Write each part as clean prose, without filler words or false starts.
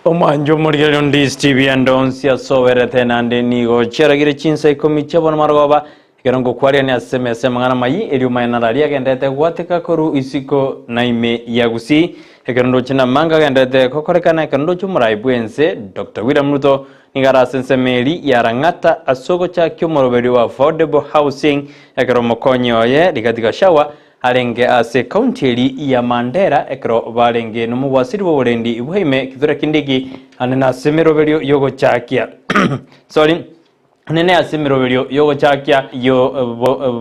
Omanjo Muriel Ndizi TV and Onsia Soverete Nande Nigo Cheragiri Chinsa Ikomi Chabon Margoba Gerongo Quaria ni aseme semangana mai eliuma inalaria gendete wateka koru isiko naime ya Gusii Gerondo china manga gendete kokorekana gerondo chumurai buense Dr. William Ruto nigara sensemeli yarangata asoko cha kyomoroberi wa affordable housing ekero mokonyi oye ligatika shawa arenge ase county ya Mandera ekro barenge numubasiri bo burendi ibuhime kithura kindigi anena semeroberio yogo chakia sorry nene asimeroberio yogo chakia yo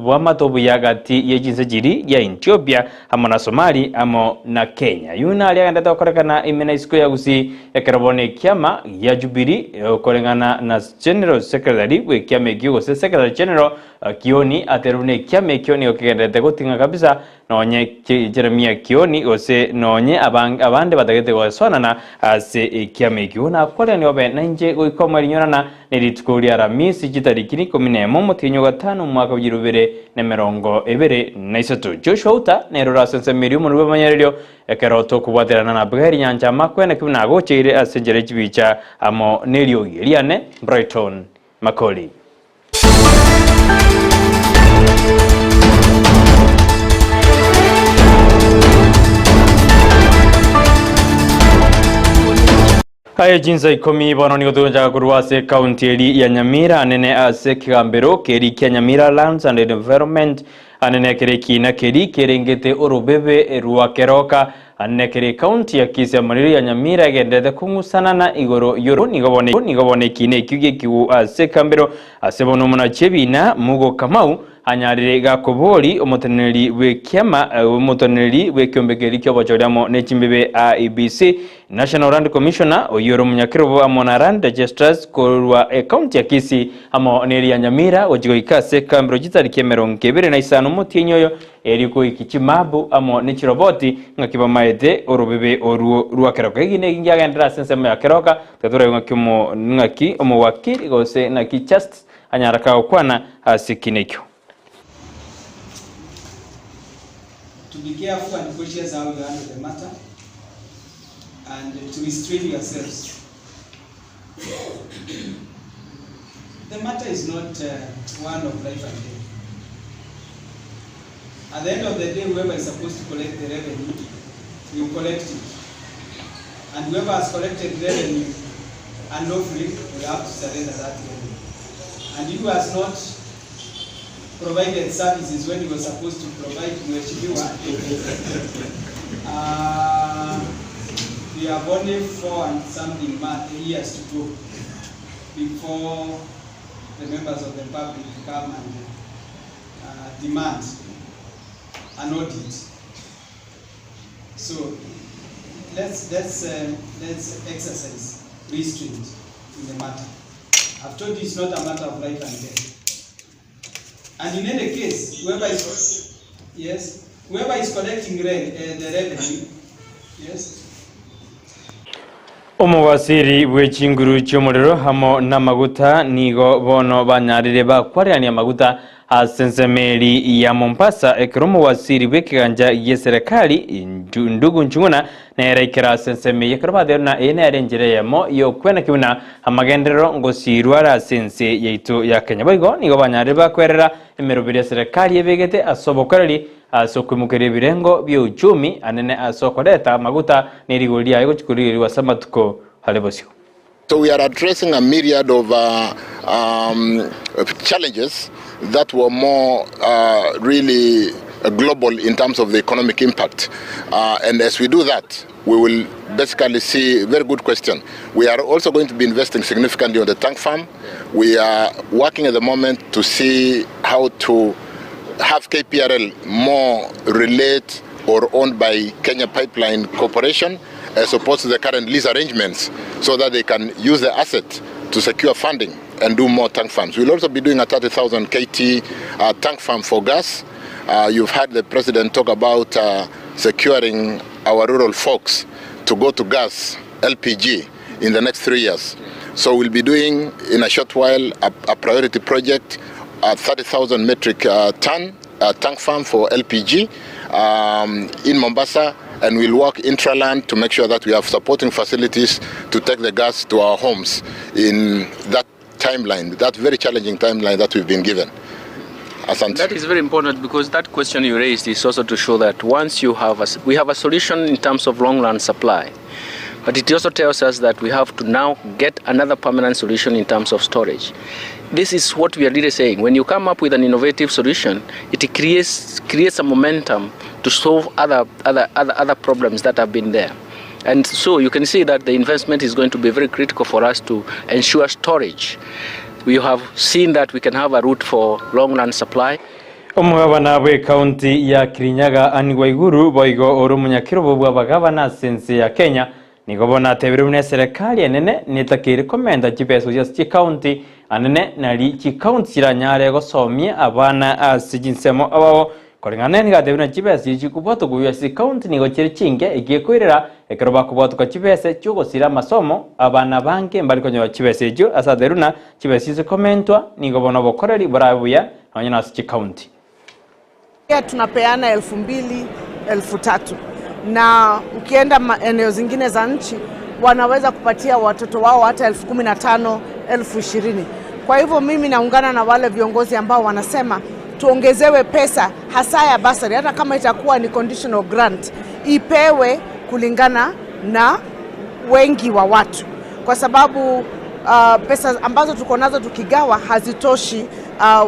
wamatobu yagati yejinse jiri ya Ethiopia amona Somali amo na Kenya yuna aliaganda korekana imena isiko ya Gusii ekerobone kiama ya Jubilee korengana na General Secretary we kiame gigo Secretary General Kioni aterune kiame Kioni okigende gotinga kabisa nonye Jeremia Kioni ose nonye abande batagete gosonana ase kiame giona akore ni obe nanje goikoma rinyona niritukuria ramisi jitarikini 11 mutinyo gatano mwaka 2023 Joshua Auta nerora sensemiri mu bamanyerero ekeroto kubwaterana na bweri nyanja makwene kibina gochire asenjere chibicha amo nerio yeliane Brighton Makori. Haya Chinsa Ikomi bono nigotunja kuruase county ya Nyamira anene ase kigambero keri kia Nyamira Lands and Environment anene kere kina keri kerengete orobebe ruakeroka anene kere county ya Kisii ya Nyamira gendete kungusana na igoro yoro nigobone kine kyuge kiwu ase kambero ase bono muna chebina mugo kamau anyarire gakobori omoteneri we kiama omoteneri we kyombegeri kyobachoramo nechimbebe IEBC National Land Commissioner oyoro munyakirobo amona Land Registers korwa county ya Kisii amo neri ya Nyamira ojigo ikase kambro jitariki 25 mutinyoyo eriko ikichimabu amo nichiroboti ngakiba maede orobebe oruo ruakeroka igine ngiagendera sensemo ya keroka tatura ngakimo ngaki omo wakiri gose na kichast anyaraka okwana asikinekyo. To be careful and cautious how you handle the matter, and to restrain yourselves. The matter is not one of life and death. At the end of the day, whoever is supposed to collect the revenue, you collect it. And whoever has collected revenue unlawfully will have to surrender that revenue. And who has not provided services when you were supposed to provide mheshimiwa. We have only 4 and something years to go before the members of the public come and demand an audit. So let's exercise restraint in the matter. I've told you it's not a matter of life and death. And in any case, whoever is collecting the revenue, yes. Omowasiri wechinguru chomorero hamo na maguta nigo bono banyarire bakwariani ya maguta asensemeri ya Mombasa ekromo wasiri wekiganja yeserekali ndugu nchunguna na erekera senseme yekrobadero na ene arenjere yamo yo kwena kiuna amagendero ngosirwara sense yaitu ya Kenya boigo nigo banyarire bakwerera emerobiri ya serikali yebegete asobokoreri asokumukere birengo byo uchumi anene asokoreta maguta nirigulia yego chikuriri wasamatuko halebosio. So we are addressing a myriad of challenges that were more really global in terms of the economic impact. And as we do that, we will basically see, very good question. We are also going to be investing significantly on the tank farm. We are working at the moment to see how to have KPRL more relate or owned by Kenya Pipeline Corporation as opposed to the current lease arrangements, so that they can use the asset to secure funding and do more tank farms. We'll also be doing a 30,000 KT tank farm for gas. You've heard the President talk about securing our rural folks to go to gas, LPG, in the next 3 years. So we'll be doing, in a short while, a priority project, a 30,000 metric ton tank farm for LPG in Mombasa, and we'll work intraland to make sure that we have supporting facilities to take the gas to our homes in that timeline, that very challenging timeline that we've been given. Asante. That is very important, because that question you raised is also to show that once you have we have a solution in terms of long run supply, but it also tells us that we have to now get another permanent solution in terms of storage. This is what we are really saying. When you come up with an innovative solution, it creates a momentum to solve other problems that have been there. And so you can see that the investment is going to be very critical for us to ensure storage. We have seen that we can have a route for long run supply. Omugabana bwe county ya Kirinyaga ani Waiguru boigo orumunyakiro bwa bagabana sense ya Kenya nigobona tebiru serikali enene nitakiri komenda kibeso ya county anene nali ki county kiranyare gosomia abana asijinsemo ababo kolingana ni gatebiru kibeso yikuboto guya county nigo kiri kinge igikwirira ekeroba kuboto ko kibese cyugosira masomo abana bange mbali konyo kibeso ejo asaderuna kibeso komentwa nigobona bokoreri burabuya abanya nasi county. Tunapeana 2,000, 3,000 na ukienda eneo zingine za nchi wanaweza kupatia watoto wao hata 15,000, 20,000. Kwa hivyo mimi naungana na wale viongozi ambao wanasema tuongezewe pesa hasa ya basari, hata kama itakuwa ni conditional grant ipewe kulingana na wengi wa watu, kwa sababu pesa ambazo tuko nazo tukigawa hazitoshi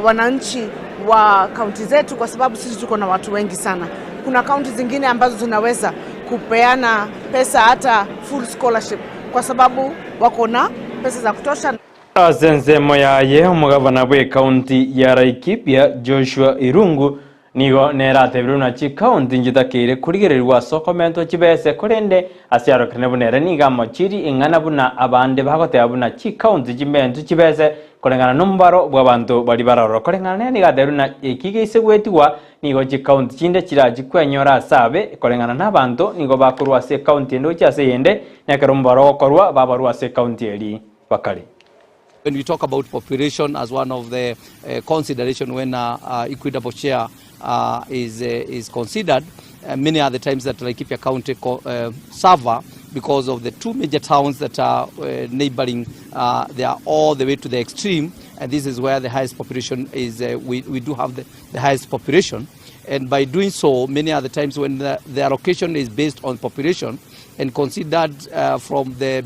wananchi wa kaunti zetu, kwa sababu sisi tuko na watu wengi sana. Kuna kaunti zingine ambazo zinaweza kupeana pesa hata full scholarship kwa sababu wako na pesa za kutosha. Asense moyaye omugabana bwe county ya Laikipia Joshua Irungu nigo neratebiru na chi county njitakire kurigererwa sokomento kibese kurende asyaro kanebunere nigamo chiri ingana buna abande bagote abuna chi county jimento kibese kolengana numbaro bw'abantu bali bararo kolengana ni gaderu na ikigise gwetiwa nigo chi county chinde kiraji kwenyora sabe kolengana nabantu nigo bakurwa se county ndo cyase yende nakarumbaro okorwa babarwa se county eli bakali. When we talk about population as one of the consideration when equitable share is considered, many are the times that Laikipia County suffer because of the two major towns that are neighboring. They are all the way to the extreme, and this is where the highest population is. We do have the highest population, and by doing so, many are the times when the allocation is based on population and considered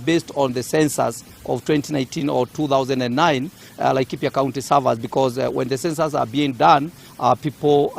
based on the census of 2019 or 2009, Laikipia County suffers because when the census are being done, people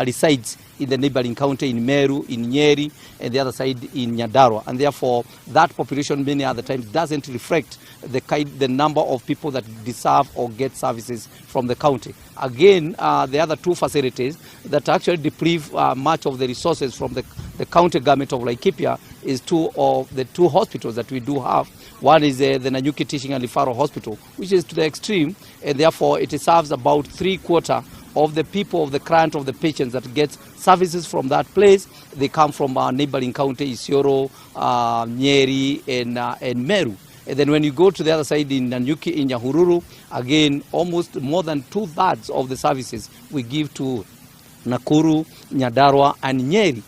resides in the neighboring county in Meru, in Nyeri, and the other side in Nyandarua, and therefore that population many other times doesn't reflect the number of people that deserve or get services from the county. Again, the other two facilities that actually deprive much of the resources from the county government of Laikipia is two of the two hospitals that we do have. One is the Nanyuki Teaching and Referral Hospital, which is to the extreme, and therefore it serves about 3/4 of the people, of the client, of the patients that get services from that place. They come from our neighboring county, Isiolo, Nyeri, and Meru. And then when you go to the other side in Nanyuki, in Nyahururu, again, almost more than 2/3 of the services we give to Nakuru, Nyandarua, and Nyeri.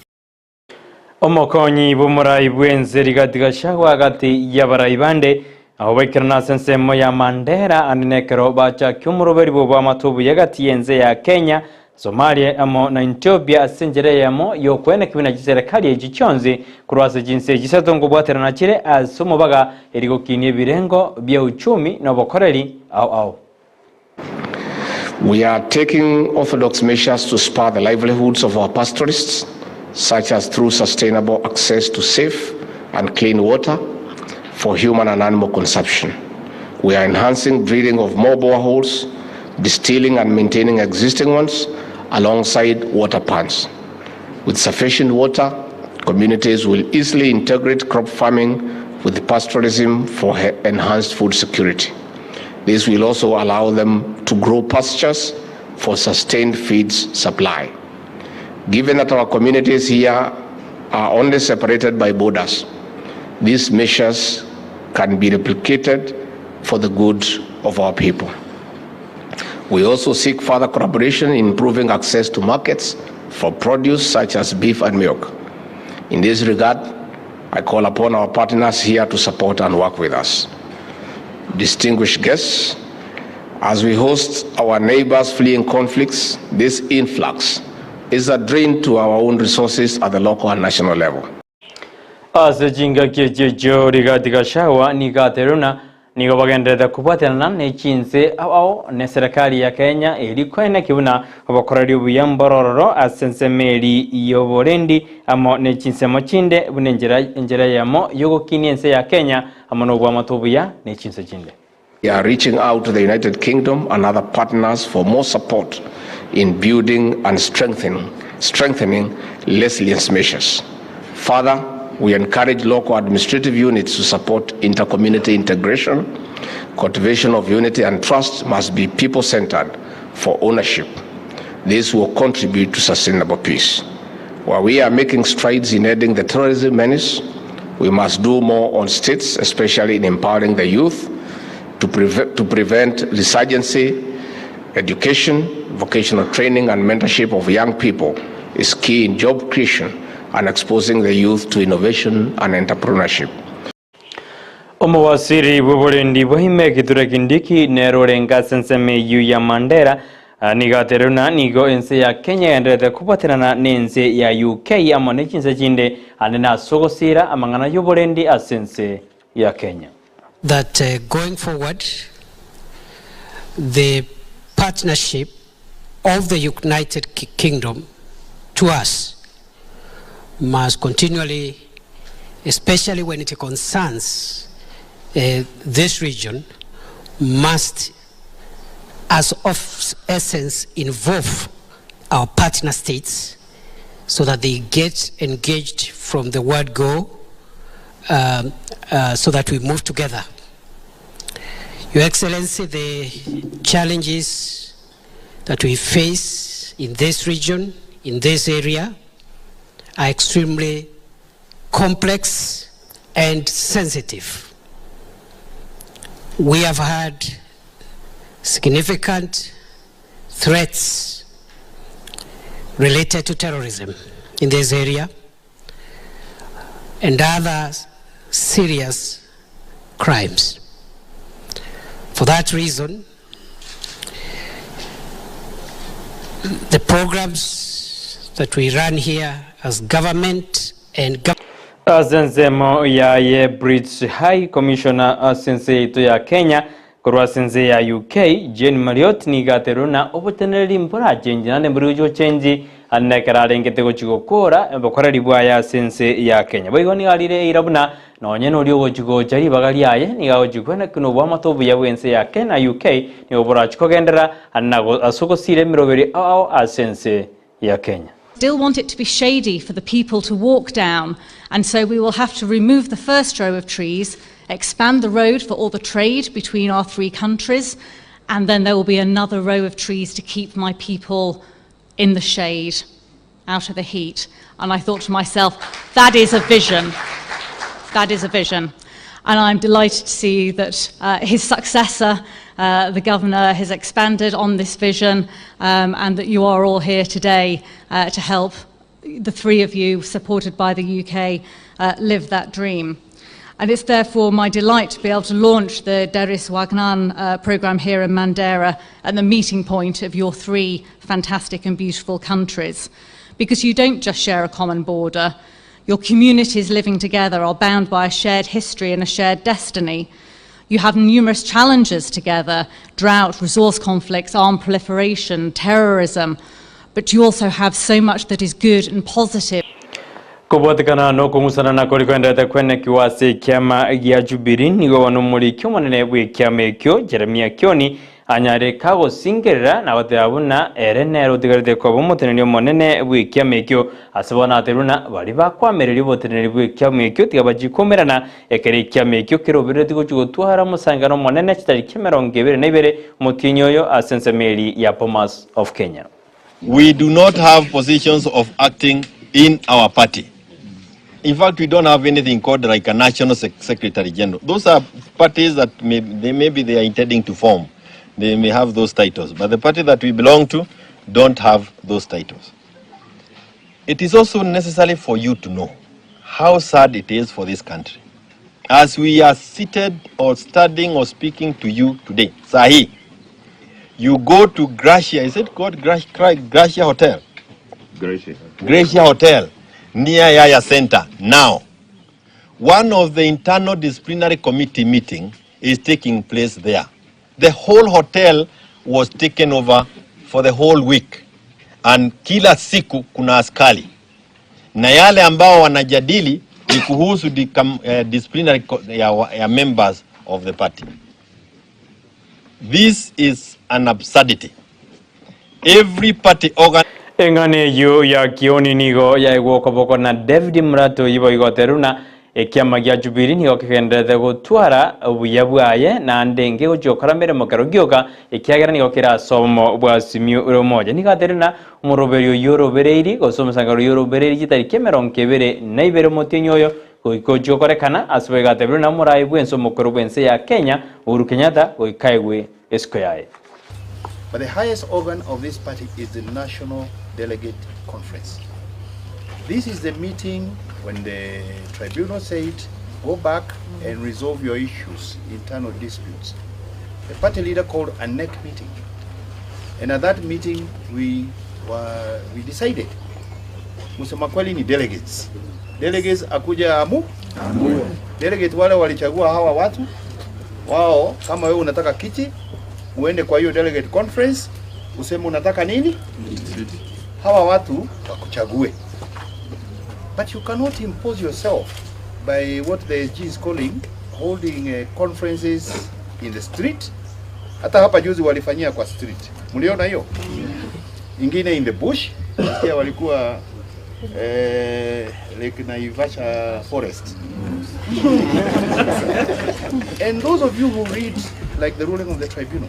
Omokonyi bumurai bwenzeri gatiga shagwa gati yabarai bande aho bakirana sensemo ya Mandera anenekero bacha kyumuroberi bwa matubu yagati yenze ya Kenya, Somalia amo na Ethiopia asenjere yamo yokwene kibina giserikali egichonze kurwase jinse gisatongo bwaterana kire asomo baga erigo kinye birengo bya uchumi no bokoreri au. We are taking orthodox measures to spur the livelihoods of our pastoralists, such as through sustainable access to safe and clean water for human and animal consumption. We are enhancing drilling of more boreholes, distilling and maintaining existing ones alongside water ponds. With sufficient water, communities will easily integrate crop farming with pastoralism for enhanced food security. This will also allow them to grow pastures for sustained feeds supply. Given that our communities here are only separated by borders, these measures can be replicated for the good of our people. We also seek further collaboration in improving access to markets for produce such as beef and milk. In this regard, I call upon our partners here to support and work with us. Distinguished guests, as we host our neighbors fleeing conflicts, this influx is a drain to our own resources at the local and national level. Asejinga kejejo rigatika shawa nigateruna nigo bagendera kupatirana ne Chinsa ao ne serikali ya Kenya eri kwena kibuna abakorari buyambororo asensemeri yoborendi amo ne Chinsa mochinde bunenjera yamo yogo kiniense ya Kenya amono bwa matobuya ne Chinsa chinde. We are reaching out to the United Kingdom and other partners for more support in building and strengthening resilience measures. Further, we encourage local administrative units to support inter-community integration. Cultivation of unity and trust must be people-centered for ownership. This will contribute to sustainable peace. While we are making strides in ending the terrorism menace, we must do more on states, especially in empowering the youth to prevent resurgency. Education, vocational training, and mentorship of young people is key in job creation and exposing the youth to innovation and entrepreneurship. Omowasiri buburendi bohime kiturekindiki nerorenga senseme yu ya Mandera nigateruna nigo ense ya Kenya endete kupatirana nense ya UK amone Chinsa chinde anena sogosira amangana yuburendi asense ya Kenya. That going forward, the partnership of the United Kingdom to us must continually, especially when it concerns this region, must as of essence involve our partner states so that they get engaged from the word go, so that we move together. Your Excellency, the challenges that we face in this region, in this area, are extremely complex and sensitive. We have had significant threats related to terrorism in this area and other serious crimes. For that reason, the programs that we run here as government and Asensemo ya ye British High Commissioner asense ito ya Kenya kurwa sense ya UK Jane Marriott nigateruna obuteneri mpora change nane mburujo change annekarare ngete chigokora bakorari bwa ya sense ya Kenya boigo ni alire irabuna nonye no lyo gochigo chari bagali aye nigago chikwena kuno bwa matobu ya wense ya Kenya UK ni obora chikogendera anago asoko sire miroberi ao asense ya Kenya. Still want it to be shady for the people to walk down, and so we will have to remove the first row of trees, expand the road for all the trade between our three countries, and then there will be another row of trees to keep my people in the shade, out of the heat. And I thought to myself, that is a vision. That is a vision. And I'm delighted to see that his successor, the Governor, has expanded on this vision, and that you are all here today to help the three of you, supported by the UK, live that dream. And it's therefore my delight to be able to launch the Deris Wagnan programme here in Mandera at the meeting point of your three fantastic and beautiful countries. Because you don't just share a common border, your communities living together are bound by a shared history and a shared destiny. You have numerous challenges together: drought, resource conflicts, armed proliferation, terrorism. But you also have so much that is good and positive. Kubotekana no kungusana na kwenda kwene kiwase kyama ya Jubilee nigo wanumuri kyomonene bwe kyame kyo Jeremia Kioni anyare kago singerera na batabuna erenero tigaride ko bomuteneri monene bwe kyame kyo asabona ateruna bari bakwamereri boteneri bwe kyame kyo tigabajikomerana ekere kyame kyo kirobere tigo twara musangano monene kitari kemerongebere nebere mutinyoyo asensemeri ya Bomas of Kenya. We do not have positions of acting in our party. In fact, we don't have anything called like a national secretary general. Those are parties that maybe they are intending to form. They may have those titles, but the party that we belong to don't have those titles. It is also necessary for you to know how sad it is for this country. As we are seated or studying or speaking to you today, Sahi, you go to Gracia, is it called Gracia Hotel? Gracia Hotel, near Yaya Center. Now, one of the internal disciplinary committee meeting is taking place there. The whole hotel was taken over for the whole week. And kila siku kuna askari. Na yale ambao wanajadili ni kuhusu disciplinary ya members of the party. This is an absurdity. Every party organ engane yu ya kioni nigo ya igwoko boko na David Murato yibo igoteruna ekiama gya Jubilee nigo kigendete gutwara obuya bwaye na ndenge gujokora mbere mukaro gyoka ekiagera nigo kirasomo bwa simio uromoja nigateruna umuroberio yorobereiri gosomusangaro yorobereiri gitari kemeronkebere na ibere motinyoyo goikojokorekana asubegate na murai bwenso mukoro bwense ya Kenya Uhuru Kenyatta goikaigwe esko yae. But the highest organ of this party is the National Delegate Conference. This is the meeting when the tribunal said, go back and resolve your issues, internal disputes. The party leader called a NEC meeting. And at that meeting, we decided, kusema kweli ni delegates. Delegates akuja amu. Delegate wale walichagua hawa watu. Wao, kama wewe unataka kiti, uende kwa hiyo delegate conference, useme unataka nini? Hawa watu wakuchague. But you cannot impose yourself by what the SG is calling holding conferences in the street. Hata hapa juzi walifanyia kwa street. Mliona hiyo? Ingine in the bush. Pia walikuwa Lake Naivasha forest. And those of you who read like the ruling of the tribunal,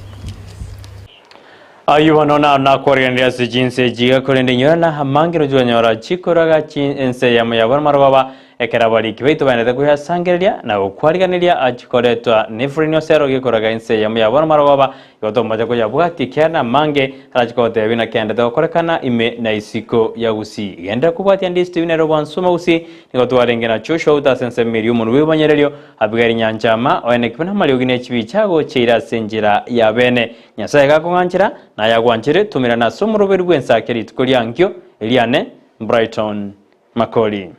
ayuwanona na koriandia si jinse jiga korende nyora hamangiro jwa nyora chikoraga chinse ya muyabona marwaba ekerabali kibeito banete kuya sangeria na ukwariganiria achikoretwa nefrinyo sero gikoraga inse ya muyabona marwaba yoto maja kuya bwati kyana mange arachikote bina kende dokorekana ime na isiko ya Gusii genda kubwati andi stivine roban suma Gusii nigoto arengena chosho Auta sense milium ruwe banyerelio abigari nyanchama oene kibana malio gine chibichago cheira senjira ya bene nyasaye gakonganchira na yagwanchire tumira na somuro berwensa keri tukoliankyo Eliane Brighton Makori.